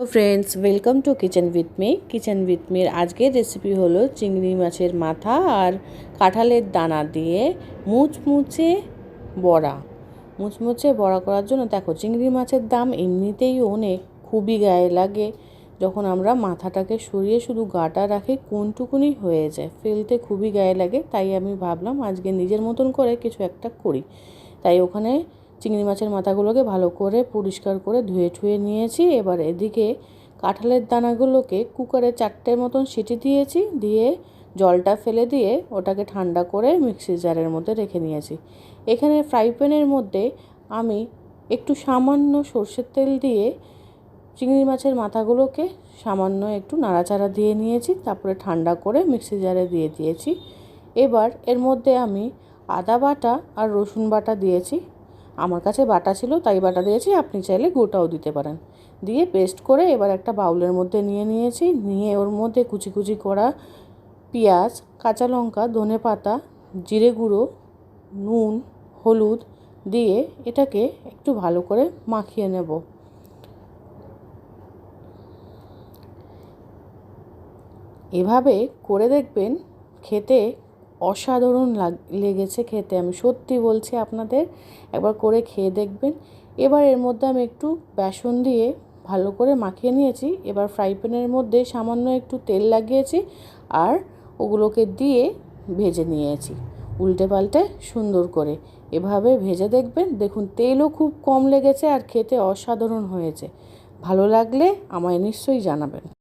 Friends, welcome to kitchen with me. Kitchen with Mir আজকের recipe হলো চিংড়ি মাছের মাথা আর কাঁঠালের দানা দিয়ে মুচমুচে বড়া। মুচমুচে বড়া করার জন্য দেখো, চিংড়ি মাছের দাম এমনিতেই অনেক, খুবই গায়ে লাগে। যখন আমরা মাথাটাকে সরিয়ে শুধু গাটা রাখি, কোনটুকুনি হয়ে যায়, ফেলতে খুবই গায়ে লাগে। তাই আমি ভাবলাম আজকে নিজের মতন করে কিছু একটা করি। তাই ওখানে চিংড়ি মাছের মাথাগুলোকে ভালো করে পরিষ্কার করে ধুয়ে নিয়েছি। এবার এদিকে কাঁঠালের দানাগুলোকে কুকারে 4টের মতন সিটি দিয়েছি, দিয়ে জলটা ফেলে দিয়ে ওটাকে ঠান্ডা করে মিক্সির জারের মধ্যে রেখে নিয়েছি। এখানে ফ্রাই প্যানের মধ্যে আমি একটু সামান্য সর্ষের তেল দিয়ে চিংড়ি মাছের মাথাগুলোকে সামান্য একটু নাড়াচাড়া দিয়ে নিয়েছি, তারপরে ঠান্ডা করে মিক্সির জারে দিয়ে দিয়েছি। এবার এর মধ্যে আমি আদা বাটা আর রসুন বাটা দিয়েছি। আমার কাছে বাটা ছিল তাই বাটা দিয়েছি, আপনি চাইলে গোটাও দিতে পারেন। দিয়ে পেস্ট করে এবার একটা বাউলের মধ্যে নিয়েছি। নিয়ে ওর মধ্যে কুচি কুচি করা পেঁয়াজ, কাঁচা লঙ্কা, ধনেপাতা, জিরে গুঁড়ো, নুন, হলুদ দিয়ে এটাকে একটু ভালো করে মাখিয়ে নেব। এভাবে করে দেখবেন, খেতে অসাধারণ লেগেছে খেতে। আমি সত্যি বলছি আপনাদের, একবার করে খেয়ে দেখবেন। এবার এর মধ্যে আমি একটু বেসন দিয়ে ভালো করে মাখিয়ে নিয়েছি। এবার ফ্রাই প্যানের মধ্যে সামান্য একটু তেল লাগিয়েছি আর ওগুলোকে দিয়ে ভেজে নিয়েছি উল্টে পাল্টে সুন্দর করে। এভাবে ভেজে দেখবেন, দেখুন তেলও খুব কম লেগেছে আর খেতে অসাধারণ হয়েছে। ভালো লাগলে আমায় নিশ্চয়ই জানাবেন।